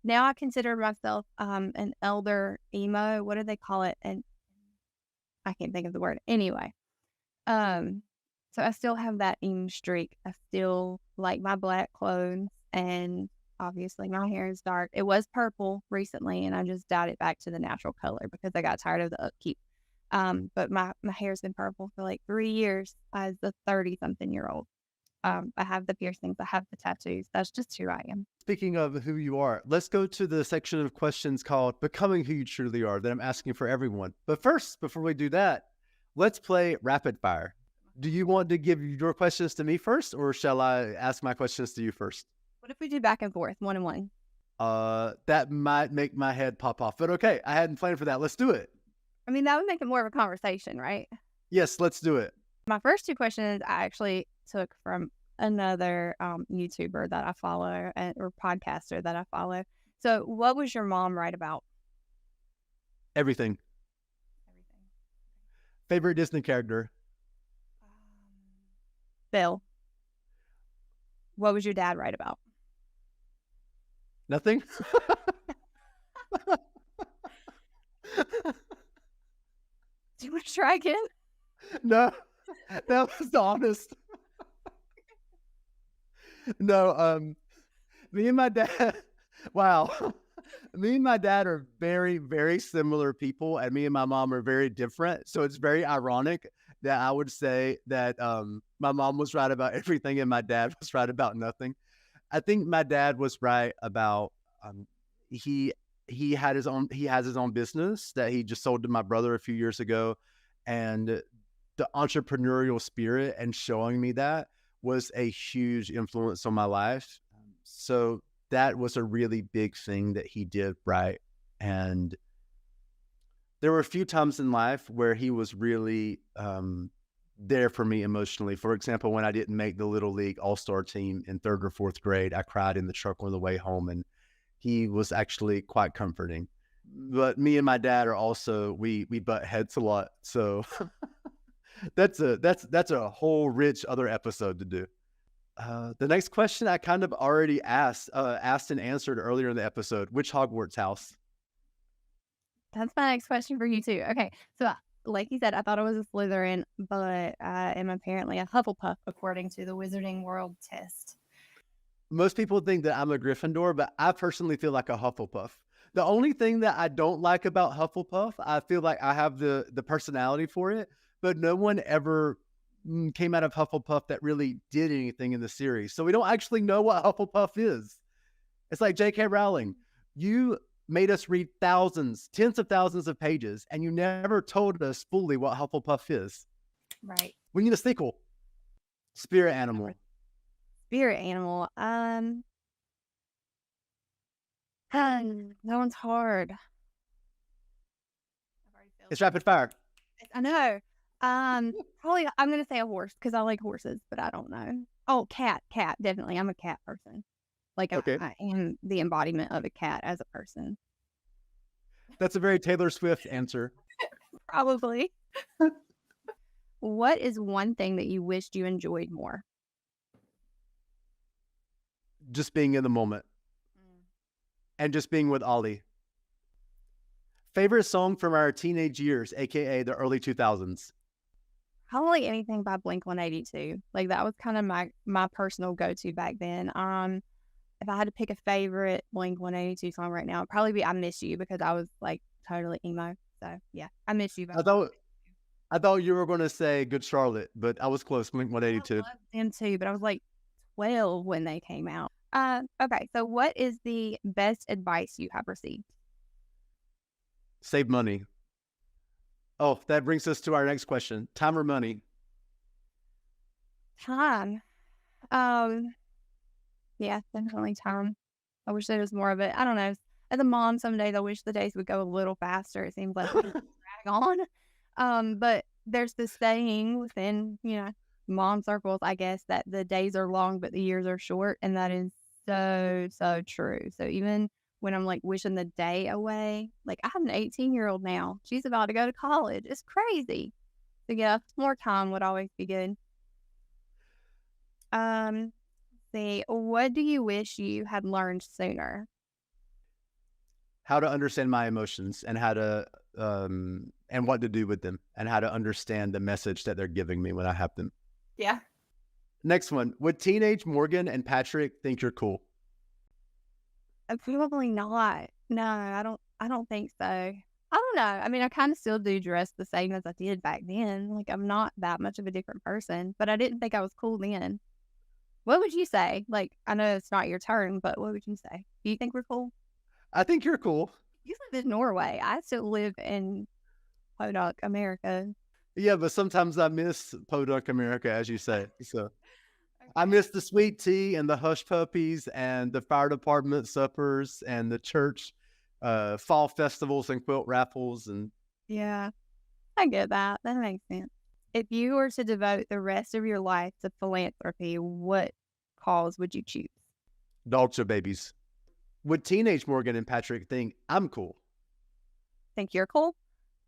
now I consider myself an elder emo. What do they call it? And I can't think of the word. Anyway, so I still have that emo streak. I still like my black clothes, and obviously my hair is dark. It was purple recently, and I just dyed it back to the natural color because I got tired of the upkeep. But my hair's been purple for like 3 years as a 30-something-year-old. I have the piercings, I have the tattoos. That's just who I am. Speaking of who you are, let's go to the section of questions called Becoming Who You Truly Are that I'm asking for everyone. But first, before we do that, let's play rapid fire. Do you want to give your questions to me first, or shall I ask my questions to you first? What if we do back and forth, one and one? That might make my head pop off, but okay, I hadn't planned for that. Let's do it. I mean, that would make it more of a conversation, right? Yes, let's do it. My first two questions I actually took from another YouTuber that I follow or podcaster that I follow. So, what was your mom write about? Everything. Everything. Favorite Disney character? Bill. What was your dad write about? Nothing? Do you want to try again? No, that was honest. No, me and my dad, wow. Me and my dad are very, very similar people, and me and my mom are very different. So it's very ironic that I would say that my mom was right about everything and my dad was right about nothing. I think my dad was right about he he has his own business that he just sold to my brother a few years ago, and the entrepreneurial spirit and showing me that was a huge influence on my life. So that was a really big thing that he did right. And there were a few times in life where he was really there for me emotionally. For example, when I didn't make the Little League All-Star team in 3rd or 4th grade, I cried in the truck on the way home, and he was actually quite comforting. But me and my dad are also, we butt heads a lot. So that's a whole rich other episode to do. The next question I kind of already asked and answered earlier in the episode. Which Hogwarts house? That's my next question for you too. Okay, so like you said, I thought it was a Slytherin, but I am apparently a Hufflepuff according to the Wizarding World test. Most people think that I'm a Gryffindor, but I personally feel like a Hufflepuff. The only thing that I don't like about Hufflepuff, I feel like I have the personality for it, but no one ever came out of Hufflepuff that really did anything in the series. So we don't actually know what Hufflepuff is. It's like J.K. Rowling. You made us read thousands, tens of thousands of pages, and you never told us fully what Hufflepuff is. Right. We need a sequel. Spirit animal. Spirit animal. That one's hard. It's rapid fire. I know. Probably I'm gonna say a horse because I like horses, but I don't know. Oh, cat, definitely. I'm a cat person. Like Okay. I am the embodiment of a cat as a person. That's a very Taylor Swift answer. Probably. What is one thing that you wished you enjoyed more? Just being in the moment and just being with Ollie. Favorite song from our teenage years, aka the early 2000s? Probably anything by Blink-182. Like that was kind of my personal go-to back then. If I had to pick a favorite Blink-182 song right now, it'd probably be "I Miss You" because I was like totally emo. So yeah, "I Miss You." I thought you were going to say "Good Charlotte," but I was close. Blink-182. I loved them too, but I was like 12 when they came out. Okay, so what is the best advice you have received? Save money. Oh, that brings us to our next question. Time or money? Time. Yeah, definitely time. I wish there was more of it. I don't know. As a mom, some days I wish the days would go a little faster. It seems like we drag on. But there's this saying within, mom circles, I guess, that the days are long, but the years are short. And that is so, so true. So even when I'm like wishing the day away, like I have an 18-year-old now. She's about to go to college. It's crazy. So yeah, more time would always be good. Um, see, what do you wish you had learned sooner? How to understand my emotions and how to and what to do with them and how to understand the message that they're giving me when I have them. Yeah. Next one. Would teenage Morgan and Patrick think you're cool? Probably not. No, I don't think so. I don't know. I mean, I kind of still do dress the same as I did back then. Like I'm not that much of a different person, but I didn't think I was cool then. What would you say? Like, I know it's not your turn, but what would you say? Do you think we're cool? I think you're cool. You live in Norway. I still live in Podunk, America. Yeah, but sometimes I miss Podunk America, as you say. So I Okay. miss the sweet tea and the hush puppies and the fire department suppers and the church fall festivals and quilt raffles. And Yeah, I get that. That makes sense. If you were to devote the rest of your life to philanthropy, what cause would you choose? Dolce babies. Would teenage Morgan and Patrick think I'm cool? Think you're cool?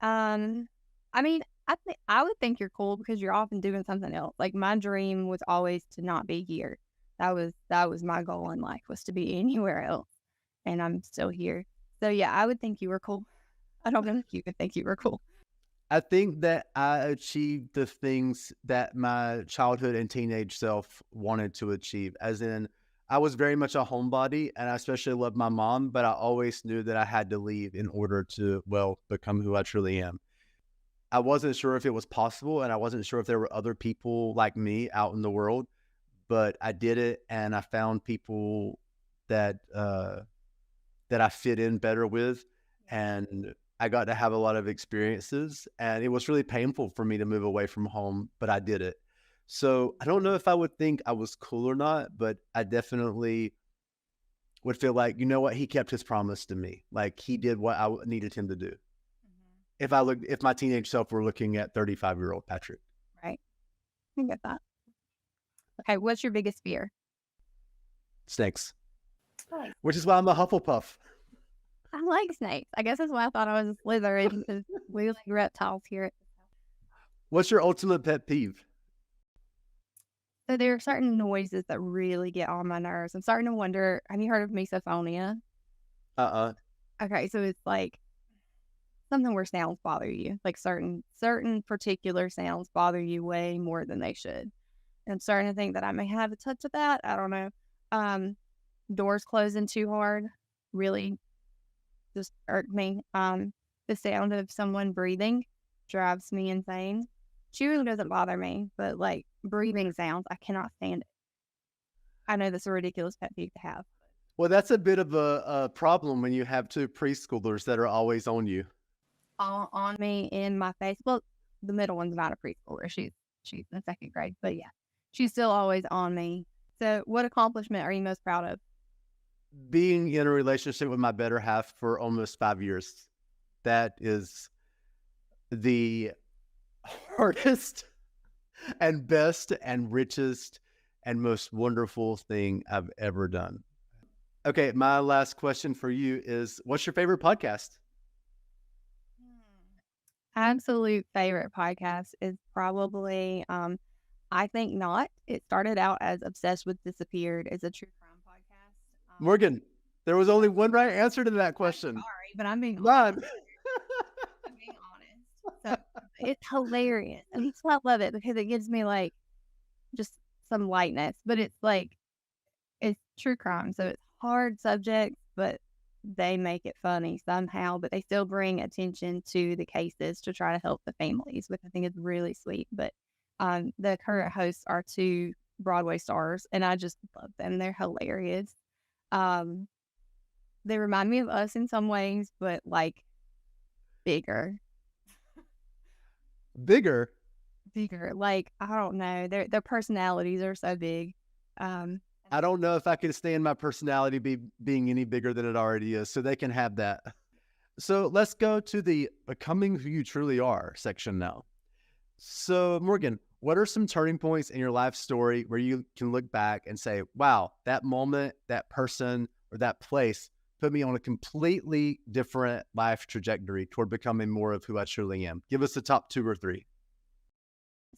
Um, I mean, I think I would think you're cool because you're often doing something else. Like my dream was always to not be here. That was my goal in life was to be anywhere else, and I'm still here. So yeah, I would think you were cool. I don't know if you could think you were cool. I think that I achieved the things that my childhood and teenage self wanted to achieve, as in, I was very much a homebody and I especially loved my mom, but I always knew that I had to leave in order to, well, become who I truly am. I wasn't sure if it was possible and I wasn't sure if there were other people like me out in the world, but I did it and I found people that, that I fit in better with, and I got to have a lot of experiences, and it was really painful for me to move away from home, but I did it. So, I don't know if I would think I was cool or not, but I definitely would feel like, you know what, he kept his promise to me. Like he did what needed him to do. Mhm. If my teenage self were looking at 35-year-old Patrick. Right. I get that. Okay, what's your biggest fear? Snakes, Nice. which is why I'm a Hufflepuff. I like snakes. I guess that's why I thought I was a Slytherin because we like reptiles here. What's your ultimate pet peeve? So there are certain noises that really get on my nerves. I'm starting to wonder, have you heard of misophonia? Uh-uh. Okay, so it's like something where sounds bother you. Like certain particular sounds bother you way more than they should. And I'm starting to think that I may have a touch of that. I don't know. Um, Doors closing too hard really just irk me. The sound of someone breathing drives me insane. Chewing doesn't bother me, but like breathing sounds, I cannot stand it. I know that's a ridiculous pet peeve to have. Well, that's a bit of a problem when you have two preschoolers that are always on you. On me in my face. Well, the middle one's not a preschooler. She's in second grade, but yeah, she's still always on me. So, what accomplishment are you most proud of? Being in a relationship with my better half for almost 5 years, that is the hardest and best and richest and most wonderful thing I've ever done. Okay, my last question for you is, what's your favorite podcast? Absolute favorite podcast is probably I think not. It started out as Obsessed with Disappeared. It's a true crime podcast. Morgan, there was only one right answer to that I'm question. sorry, but I'm being honest. None. I'm being honest. So it's hilarious. And that's why I love it because it gives me like just some lightness. But it's like it's true crime. So it's hard subjects, but they make it funny somehow, but they still bring attention to the cases to try to help the families, which I think is really sweet. But the current hosts are two Broadway stars, and I just love them. They're hilarious. Um, they remind me of us in some ways, but like bigger, Bigger. bigger. Like I don't know, their personalities are so big. Um, I don't know if I could stand my personality being any bigger than it already is, so they can have that. So let's go to the becoming who you truly are section now. So, Morgan, what are some turning points in your life story where you can look back and say, wow, that moment, that person, or that place put me on a completely different life trajectory toward becoming more of who I truly am? Give us the top two or three.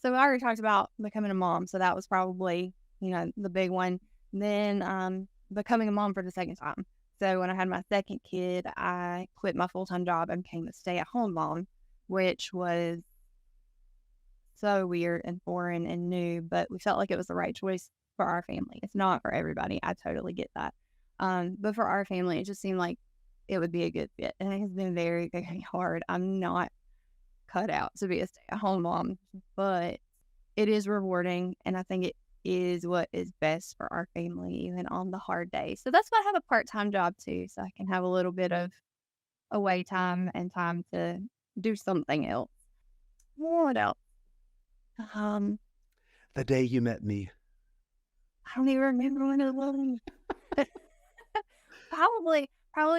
So I already talked about becoming a mom, so that was probably, the big one. Then becoming a mom for the second time. So when I had my second kid, I quit my full-time job and became a stay-at-home mom, which was so weird and foreign and new, but we felt like it was the right choice for our family. It's not for everybody. I totally get that. But for our family, it just seemed like it would be a good fit. And it has been very, very hard. I'm not cut out to be a stay-at-home mom, but it is rewarding. And I think it is what is best for our family, even on the hard days. So that's why I have a part-time job too. So I can have a little bit of away time and time to do something else. What else? Um, The day you met me. I don't even remember when it was. Probably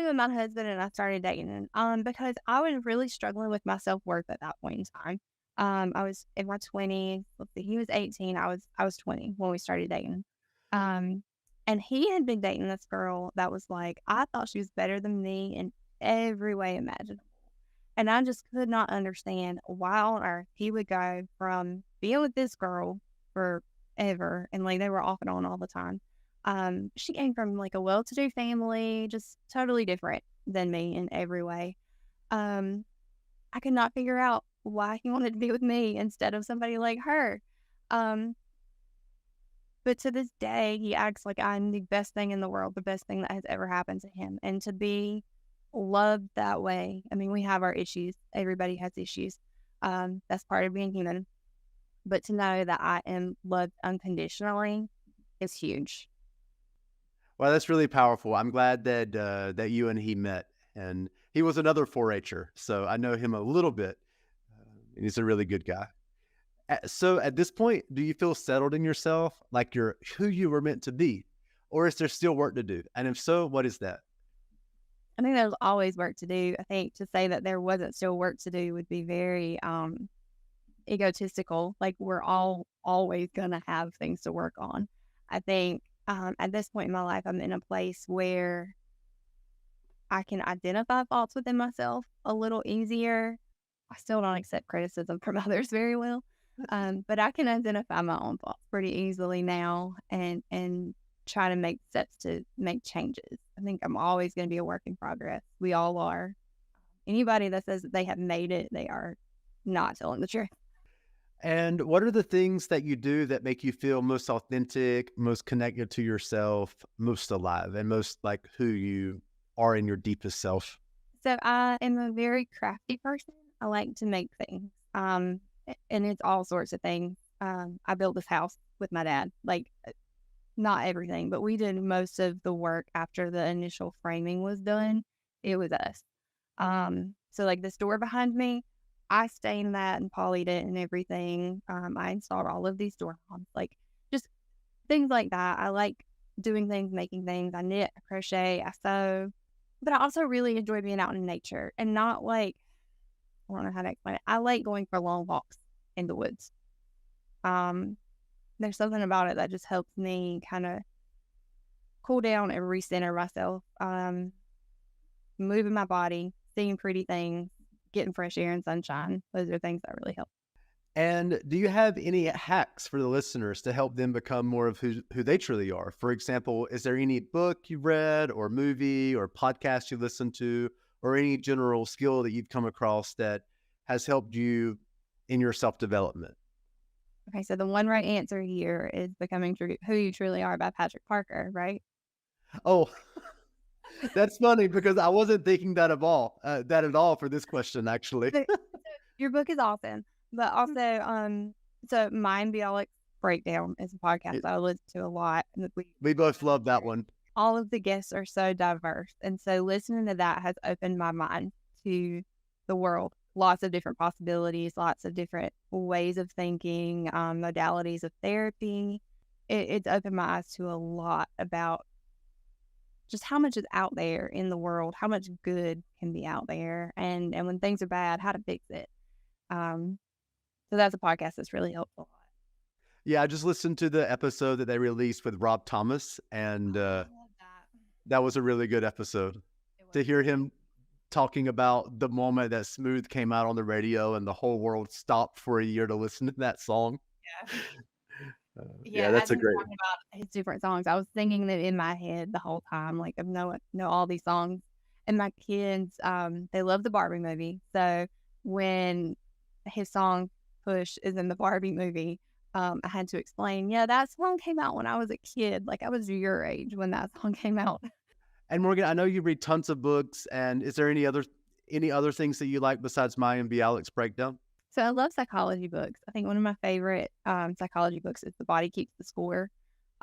when my husband and I started dating. Because I was really struggling with my self-worth at that point in time. I was in my 20s. Let's see, he was 18. I was 20 when we started dating. Um, and he had been dating this girl that was like, I thought she was better than me in every way imaginable. And I just could not understand why on earth he would go from being with this girl forever and like they were off and on all the time. She came from like a well-to-do family, just totally different than me in every way. Um, I could not figure out why he wanted to be with me instead of somebody like her. Um, but to this day, he acts like I'm the best thing in the world, the best thing that has ever happened to him. And to be loved that way, I mean, we have our issues. Everybody has issues. That's part of being human. But to know that I am loved unconditionally is huge. Well, that's really powerful. I'm glad that that you and he met, and he was another 4-H'er, so I know him a little bit, and he's a really good guy. So, at this point, do you feel settled in yourself, like you're who you were meant to be, or is there still work to do? And if so, what is that? I think there's always work to do. I think to say that there wasn't still work to do would be very egotistical. Like we're all always going to have things to work on. I think at this point in my life, I'm in a place where I can identify faults within myself a little easier. I still don't accept criticism from others very well, but I can identify my own faults pretty easily now and try to make steps to make changes. I think I'm always going to be a work in progress. We all are. Anybody that says that they have made it, they are not telling the truth. And what are the things that you do that make you feel most authentic, most connected to yourself, most alive, and most like who you are in your deepest self? So I am a very crafty person. I like to make things. And it's all sorts of things. I built this house with my dad. Like not everything, but we did most of the work after the initial framing was done. It was us. So like this door behind me, I stained that and polyed it and everything. I installed all of these door knobs, like just things like that. I like doing things, making things. I knit, I crochet, I sew, but I also really enjoy being out in nature and not like, I don't know how to explain it. I like going for long walks in the woods. Um, there's something about it that just helps me kind of cool down and recenter myself. Moving my body, seeing pretty things, getting fresh air and sunshine. Those are things that really help. And do you have any hacks for the listeners to help them become more of who they truly are? For example, is there any book you've read or movie or podcast you listen to or any general skill that you've come across that has helped you in your self-development? Okay, so the one right answer here is Becoming Who You Truly Are by Patrick Parker, right? Oh, that's funny because I wasn't thinking that at all for this question, actually. So, your book is awesome, but also, so Mind Bialik Breakdown is a podcast I listen to a lot. And We both love that one. all of the guests are so diverse. And so listening to that has opened my mind to the world. Lots of different possibilities, lots of different ways of thinking, modalities of therapy. It's opened my eyes to a lot about just how much is out there in the world, how much good can be out there, and when things are bad, how to fix it. Um, so that's a podcast that's really helpful. Yeah, I just listened to the episode that they released with Rob Thomas, and Oh, I love that. that was a really good episode. It To was. hear him talking about the moment that Smooth came out on the radio and the whole world stopped for a year to listen to that song. Yeah. Yeah, Yeah, as that's he a was great. talking about his different songs, I was singing them in my head the whole time, like, I know all these songs. And my kids, they love the Barbie movie, so when his song "Push" is in the Barbie movie, I had to explain, "Yeah, that song came out when I was a kid, like, I was your age when that song came out." And Morgan, I know you read tons of books, and is there any other things that you like besides Maya and Bialik's breakdown? So I love psychology books. I think one of my favorite, psychology books is The Body Keeps the Score.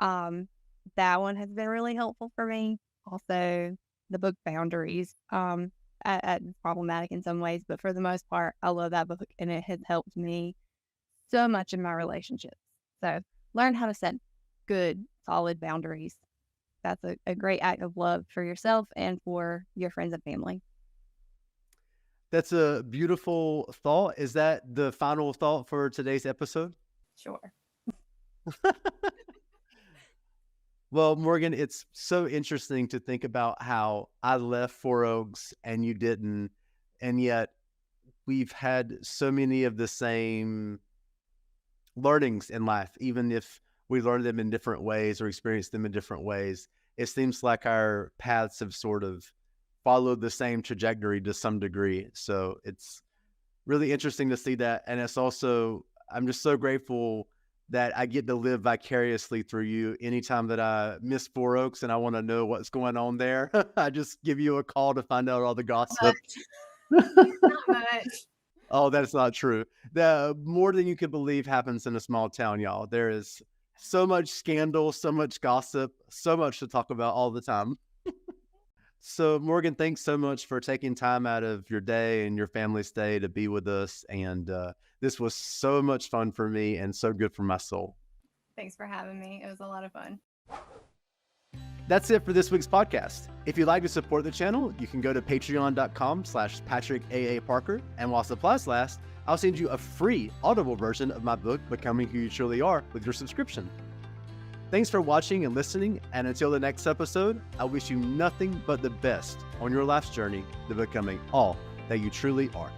Um, that one has been really helpful for me. Also, the book Boundaries, it's problematic in some ways, but for the most part, I love that book, and it has helped me so much in my relationships. So learn how to set good, solid boundaries. That's a great act of love for yourself and for your friends and family. That's a beautiful thought. Is that the final thought for today's episode? Sure. Well, Morgan, it's so interesting to think about how I left Four Oaks and you didn't, and yet we've had so many of the same learnings in life, even if we learn them in different ways or experience them in different ways. It seems like our paths have sort of followed the same trajectory to some degree. So it's really interesting to see that. And it's also, I'm just so grateful that I get to live vicariously through you. Anytime that I miss Four Oaks and I want to know what's going on there, I just give you a call to find out all the gossip. Not much. Oh, that's not true. The more than you could believe happens in a small town, y'all. There is so much scandal, so much gossip, so much to talk about all the time. So, Morgan, thanks so much for taking time out of your day and your family's day to be with us. And this was so much fun for me and so good for my soul. Thanks for having me. It was a lot of fun. That's it for this week's podcast. If you'd like to support the channel, you can go to patreon.com/PatrickAAParker. And while supplies last, I'll send you a free Audible version of my book, Becoming Who You Truly Are, with your subscription. Thanks for watching and listening. And until the next episode, I wish you nothing but the best on your life's journey to becoming all that you truly are.